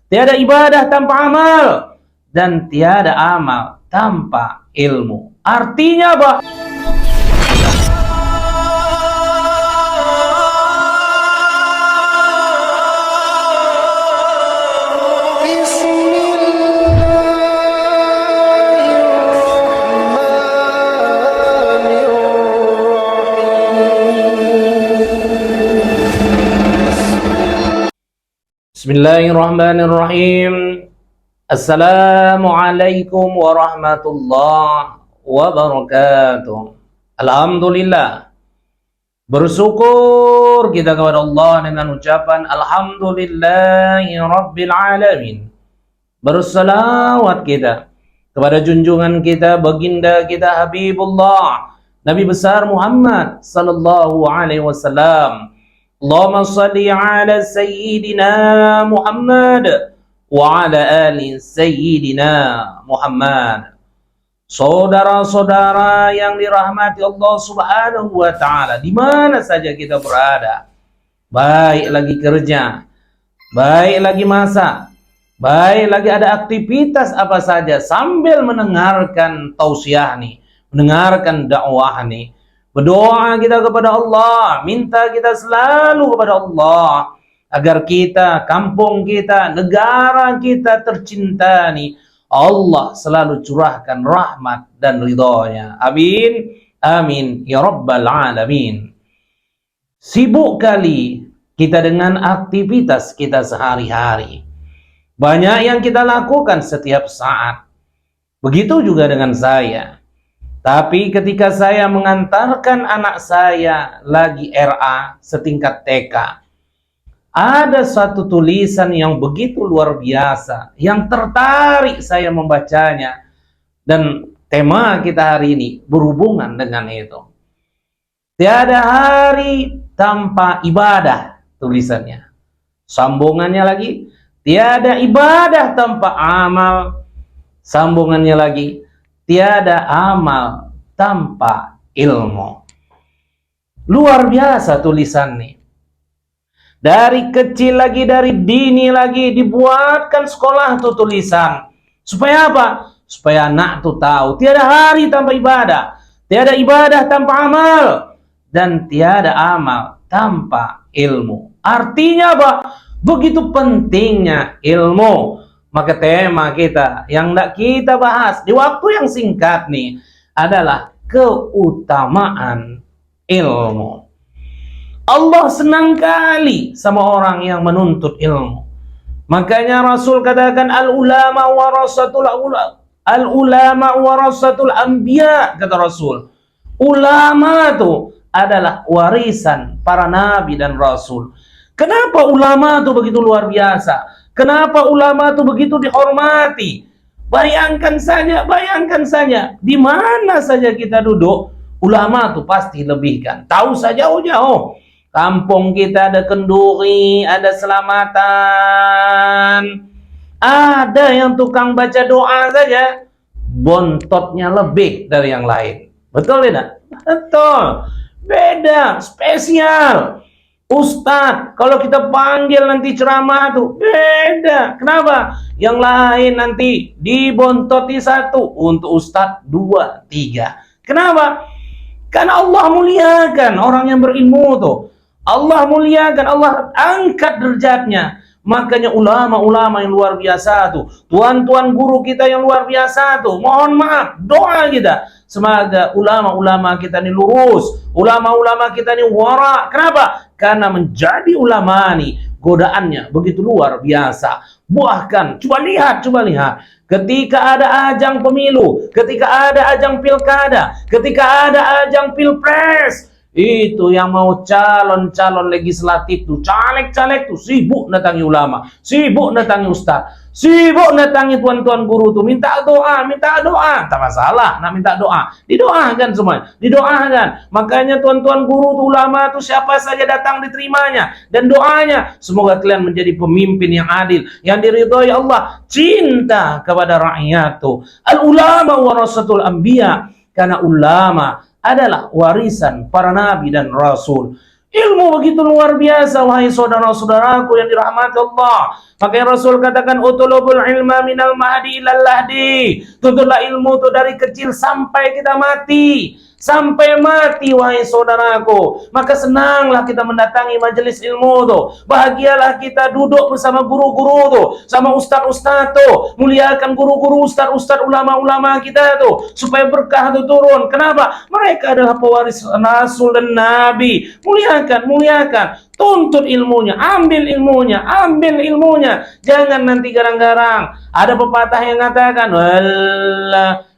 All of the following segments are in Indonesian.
Tiada ibadah tanpa amal, dan tiada amal tanpa ilmu. Artinya apa? Bismillahirrahmanirrahim. Assalamualaikum warahmatullahi wabarakatuh. Alhamdulillah. Bersyukur kita kepada Allah dengan ucapan Alhamdulillahi Rabbil Alamin. Bersalawat kita kepada junjungan kita, baginda kita Habibullah Nabi besar Muhammad sallallahu alaihi wasallam. Allahumma salli ala Sayyidina Muhammad wa ala ali Sayyidina Muhammad. Saudara-saudara yang dirahmati Allah Subhanahu wa ta'ala, di mana saja kita berada, baik lagi kerja, baik lagi masak, baik lagi ada aktivitas apa saja, sambil mendengarkan tausiah nih, mendengarkan dakwah nih, berdoa kita kepada Allah, minta kita selalu kepada Allah agar kita, kampung kita, negara kita tercinta nih, Allah selalu curahkan rahmat dan ridhonya. Amin, amin ya rabbal alamin. Sibuk kali kita dengan aktivitas kita sehari-hari, banyak yang kita lakukan setiap saat. Begitu juga dengan saya. Tapi ketika saya mengantarkan anak saya lagi RA setingkat TK, ada satu tulisan yang begitu luar biasa, yang tertarik saya membacanya. Dan tema kita hari ini berhubungan dengan itu. Tiada hari tanpa ibadah, tulisannya. Sambungannya lagi, tiada ibadah tanpa amal. Sambungannya lagi, tiada amal tanpa ilmu. Luar biasa tulisan nih. Dari kecil lagi, dari dini lagi, dibuatkan sekolah tuh tulisan. Supaya apa? Supaya anak tuh tahu, tiada hari tanpa ibadah, tiada ibadah tanpa amal, dan tiada amal tanpa ilmu. Artinya apa? Begitu pentingnya ilmu. Maka tema kita yang hendak kita bahas di waktu yang singkat nih adalah keutamaan ilmu. Allah senang kali sama orang yang menuntut ilmu. Makanya Rasul katakan al-ulama warasatul anbiya, kata Rasul. Ulama itu adalah warisan para nabi dan rasul. Kenapa ulama itu begitu luar biasa? Kenapa ulama itu begitu dihormati? Bayangkan saja, di mana saja kita duduk, ulama itu pasti lebihkan. Tahu saja jauh. Kampung kita ada kenduri, ada selamatan, ada yang tukang baca doa saja, bontotnya lebih dari yang lain. Betul tidak? Betul. Beda, spesial. Ustadz, kalau kita panggil nanti ceramah tuh beda. Kenapa? Yang lain nanti dibontoti 1, untuk Ustadz 2, 3. Kenapa? Karena Allah muliakan orang yang berilmu tuh. Allah muliakan, Allah angkat derajatnya. Makanya ulama-ulama yang luar biasa tuh, tuan-tuan guru kita yang luar biasa tuh, mohon maaf, doa kita semoga ulama-ulama kita ini lurus, ulama-ulama kita ini wara. Kenapa? Karena menjadi ulama nih godaannya begitu luar biasa. Bahkan coba lihat, ketika ada ajang pemilu, ketika ada ajang pilkada, ketika ada ajang pilpres, itu yang mau calon-calon legislatif tuh, caleg-caleg tuh sibuk datangi ulama, sibuk datangi ustaz, sibuk datangi tuan-tuan guru tuh, minta doa, tak masalah, nak minta doa, didoakan semua, didoakan. Makanya tuan-tuan guru tuh, ulama tuh, siapa saja datang diterimanya, dan doanya, semoga kalian menjadi pemimpin yang adil, yang diridhoi Allah, cinta kepada rakyat tuh. Al-ulama warasatul anbiya, karena ulama adalah warisan para nabi dan rasul. Ilmu begitu luar biasa, wahai saudara-saudaraku yang dirahmati Allah. Makanya Rasul katakan, utulubul ilma minal mahdi ilal lahdi. Tuntutlah ilmu itu dari kecil sampai kita mati. Sampai mati, wahai saudaraku. Maka senanglah kita mendatangi majelis ilmu tuh. Bahagialah kita duduk bersama guru-guru tuh, sama ustaz-ustaz tuh. Muliakan guru-guru, ustaz-ustaz, ulama-ulama kita tuh, supaya berkah itu turun. Kenapa? Mereka adalah pewaris Rasul dan Nabi. Muliakan, muliakan. Tuntut ilmunya, ambil ilmunya, ambil ilmunya. Jangan nanti garang-garang. Ada pepatah yang mengatakan,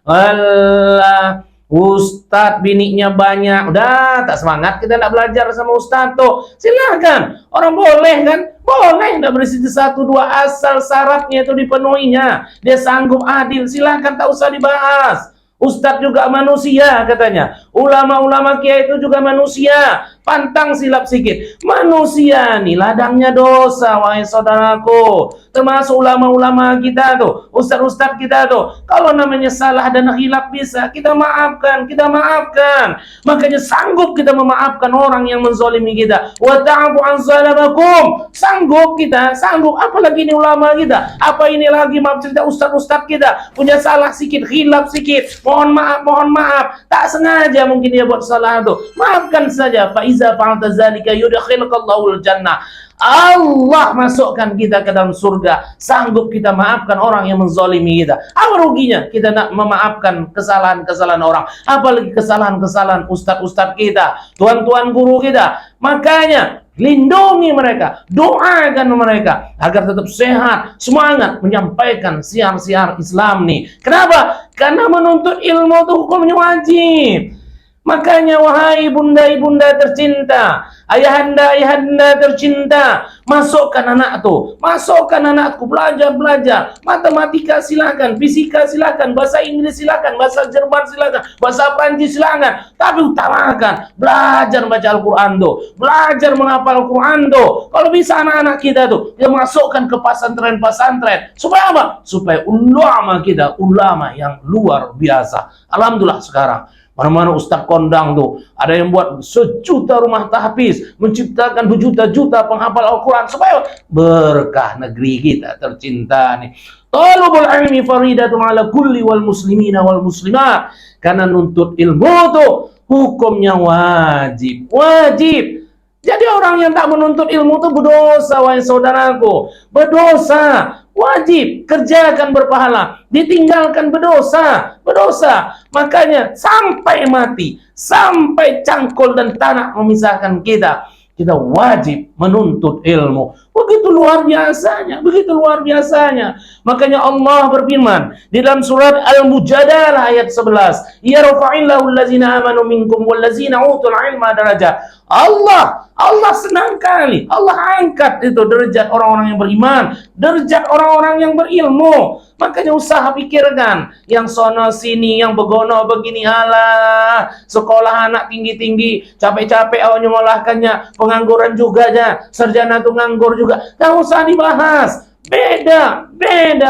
walah, Ustadz bininya banyak. Udah, tak semangat kita nak belajar sama Ustadz tuh. Silahkan. Orang boleh kan? Boleh. Tidak berisi satu dua, asal syaratnya itu dipenuhinya. Dia sanggup adil. Silahkan, tak usah dibahas. Ustadz juga manusia katanya. Ulama-ulama kiai itu juga manusia. Pantang silap sikit. Manusia nih ladangnya dosa, wahai saudaraku. Termasuk ulama-ulama kita tuh, ustadz-ustadz kita tuh. Kalau namanya salah dan hilaf bisa, kita maafkan, kita maafkan. Makanya sanggup kita memaafkan orang yang menzalimi kita. Wa ta'fu an zalamakum. Sanggup kita, sanggup. Apalagi ini ulama kita. Apa ini lagi maaf cerita ustadz-ustadz kita punya salah sikit, hilaf sikit. Mohon maaf, mohon maaf. Tak sengaja mungkin dia buat salah itu. Maafkan saja. Fa iza fa'alta zalika yudkhilukallahu al-jannah. Allah masukkan kita ke dalam surga. Sanggup kita maafkan orang yang menzalimi kita. Apa ruginya kita nak memaafkan kesalahan-kesalahan orang, apalagi kesalahan-kesalahan ustadz-ustadz kita, tuan-tuan guru kita. Makanya lindungi mereka, doakan mereka agar tetap sehat, semangat menyampaikan siar-siar Islam nih. Kenapa? Karena menuntut ilmu itu hukumnya wajib. Makanya wahai ibunda-ibunda tercinta, ayahanda-ayahanda tercinta, masukkan anak tuh, masukkan anakku belajar matematika silakan, fisika silakan, bahasa Inggris silakan, bahasa Jerman silakan, bahasa Prancis silakan, tapi utamakan belajar baca Al-Quran tuh, belajar menghafal Al-Quran tuh. Kalau bisa anak-anak kita tuh dia masukkan ke pesantren-pesantren, supaya apa? Supaya ulama kita ulama yang luar biasa. Alhamdulillah sekarang mana-mana ustaz kondang tuh, ada yang buat sejuta rumah tahfiz, menciptakan berjuta-juta penghafal Al-Quran, supaya berkah negeri kita tercinta nih. Talabul ilmi faridatun ala kulli wal muslimina wal muslimat. Karena nuntut ilmu tuh hukumnya wajib. Wajib. Jadi orang yang tak menuntut ilmu itu berdosa, wahai saudaraku. Berdosa. Wajib kerjakan berpahala, ditinggalkan berdosa, berdosa. Makanya sampai mati, sampai cangkul dan tanah memisahkan kita, kita wajib menuntut ilmu. Begitu luar biasanya, begitu luar biasanya. Makanya Allah berfirman di dalam surat Al-Mujadalah ayat 11, yarfa'illahu allazina amanu minkum wallazina utul ilma darajat. Allah senang kali, Allah angkat itu derajat orang-orang yang beriman, derajat orang-orang yang berilmu. Makanya usaha pikirkan, yang sono sini, yang begono begini, halah, sekolah anak tinggi-tinggi, capek-capek awalnya nyolahkannya, pengangguran juga aja, sarjana tuh nganggur juga, gak usah dibahas. Beda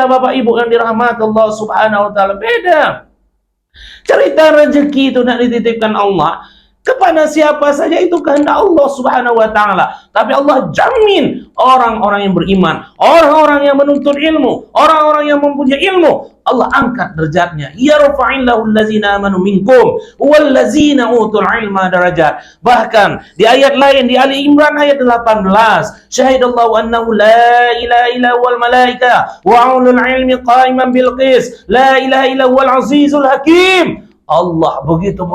Bapak Ibu yang dirahmati Allah Subhanahu wa taala, beda. Cerita rezeki itu nak dititipkan Allah kepada siapa saja, itu kehendak Allah Subhanahu wa taala. Tapi Allah jamin orang-orang yang beriman, orang-orang yang menuntut ilmu, orang-orang yang mempunyai ilmu, Allah angkat derajatnya. Yarfa'illahu allazina amanu minkum wallazina utul ilma darajat. Bahkan di ayat lain di Ali Imran ayat 18, syahidallahu annahu la ilaha illa huwal malaika wa ulul ilmi qa'iman bil qis, la ilaha illa huwal azizul hakim. Allah begitu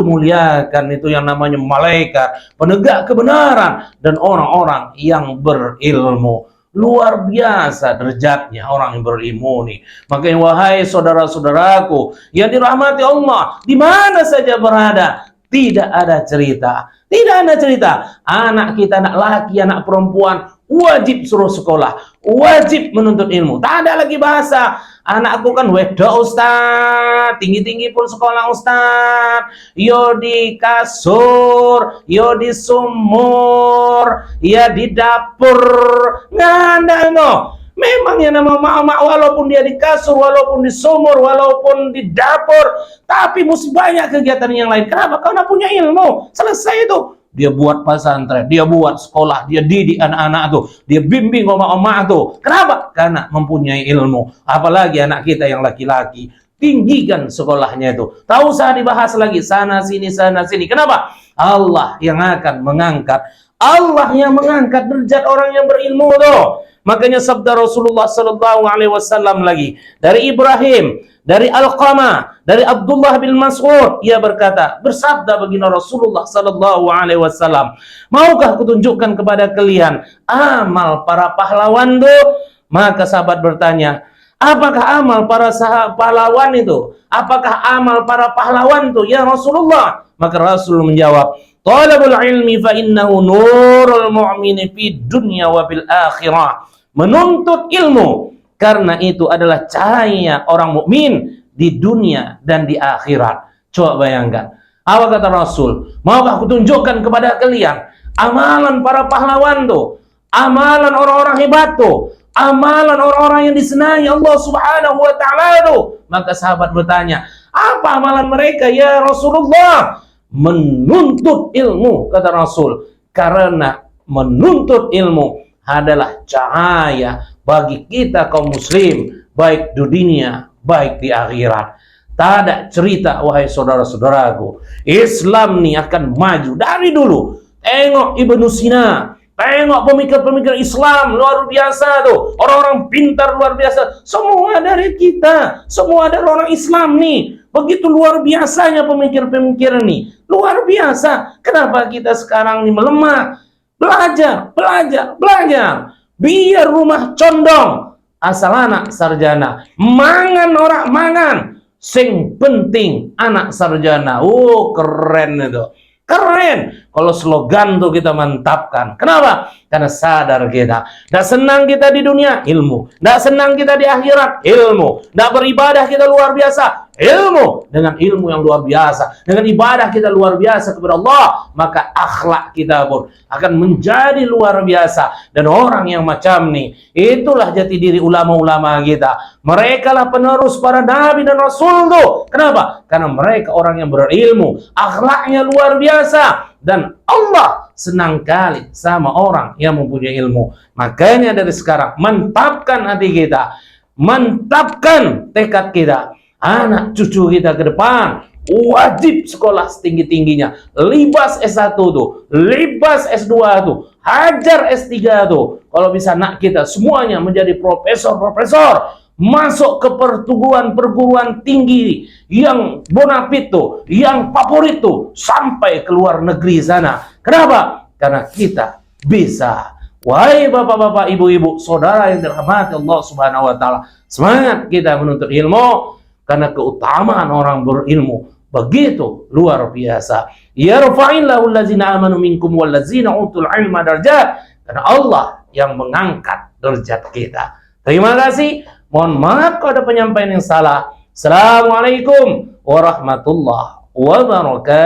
muliakan itu yang namanya malaikat, penegak kebenaran, dan orang-orang yang berilmu. Luar biasa derajatnya orang yang berilmu nih. Makanya wahai saudara-saudaraku yang dirahmati Allah, di mana saja berada, tidak ada cerita. Tidak ada cerita. Anak kita, anak laki, anak perempuan, wajib suruh sekolah, wajib menuntut ilmu. Tak ada lagi bahasa, anakku kan wedok ustaz, tinggi-tinggi pun sekolah ustaz, yo di kasur, yo di sumur, ya di dapur. Nggak ada no. Memang yang nama mak-mak, walaupun dia di kasur, walaupun di sumur, walaupun di dapur, tapi mesti banyak kegiatan yang lain. Kenapa? Karena punya ilmu. Selesai itu. dia buat pesantren, dia buat sekolah, dia didik anak-anak tuh, dia bimbing oma-oma tuh. Kenapa? Karena mempunyai ilmu. Apalagi anak kita yang laki-laki, tinggikan sekolahnya itu. Tak usah dibahas lagi sana sini sana sini. Kenapa? Allah yang akan mengangkat. Allah yang mengangkat derajat orang yang berilmu tuh. Makanya sabda Rasulullah sallallahu alaihi wasallam lagi dari Ibrahim, dari Alqamah, dari Abdullah bin Mas'ud, ia berkata, bersabda baginda Rasulullah sallallahu alaihi wasallam, maukah kutunjukkan kepada kalian amal para pahlawan tuh? Maka sahabat bertanya, apakah amal para pahlawan itu? Apakah amal para pahlawan itu ya Rasulullah? Maka Rasul menjawab, talabul ilmi fa innahu nurul mu'mini fid dunya wa fil akhirah. Menuntut ilmu karena itu adalah cahaya orang mukmin di dunia dan di akhirat. Coba bayangkan. Apa kata Rasul? Maukah aku tunjukkan kepada kalian amalan para pahlawan tuh, amalan orang-orang hebat tuh, amalan orang-orang yang disenangi Allah Subhanahu wa taala tuh. Maka sahabat bertanya, apa amalan mereka ya Rasulullah? Menuntut ilmu, kata Rasul. Karena menuntut ilmu adalah cahaya bagi kita kaum muslim, baik di dunia, baik di akhirat. Tak ada cerita, wahai saudara-saudaraku, Islam nih akan maju dari dulu. Tengok Ibnu Sina, tengok pemikir-pemikir Islam luar biasa tuh, orang-orang pintar luar biasa, semua dari kita, semua dari orang Islam nih. Begitu luar biasanya pemikir-pemikir nih, luar biasa. Kenapa kita sekarang nih melemah? Belajar, belajar, belajar. Biar rumah condong, asal anak sarjana. Mangan orang mangan, sing penting anak sarjana. Oh, keren itu. Keren. Kalau slogan tuh kita mantapkan. Kenapa? Karena sadar kita. Tidak senang kita di dunia, ilmu. Tidak senang kita di akhirat, ilmu. Tidak beribadah kita luar biasa, ilmu. Dengan ilmu yang luar biasa, dengan ibadah kita luar biasa kepada Allah, maka akhlak kita pun akan menjadi luar biasa. Dan orang yang macam nih, itulah jati diri ulama-ulama kita. Mereka lah penerus para nabi dan rasul tuh. Kenapa? Karena mereka orang yang berilmu, akhlaknya luar biasa. Dan Allah senang kali sama orang yang mempunyai ilmu. Makanya dari sekarang mantapkan hati kita, mantapkan tekad kita. Anak cucu kita ke depan wajib sekolah setinggi-tingginya, libas S1 tuh, libas S2 tuh, hajar S3 tuh. Kalau bisa anak kita semuanya menjadi profesor-profesor, masuk ke perguruan tinggi yang bonafit tuh, yang favorit tuh, sampai ke luar negeri sana. Kenapa? Karena kita bisa. Wahai bapak-bapak, ibu-ibu, saudara yang dirahmati Allah Subhanahu wa taala, semangat kita menuntut ilmu karena keutamaan orang berilmu begitu luar biasa. Yarfa'illahu allazina amanu minkum wallazina utul ilma darajat. Karena Allah yang mengangkat derajat kita. Terima kasih. Mohon maaf kalau ada penyampaian yang salah. Assalamualaikum warahmatullahi wabarakatuh.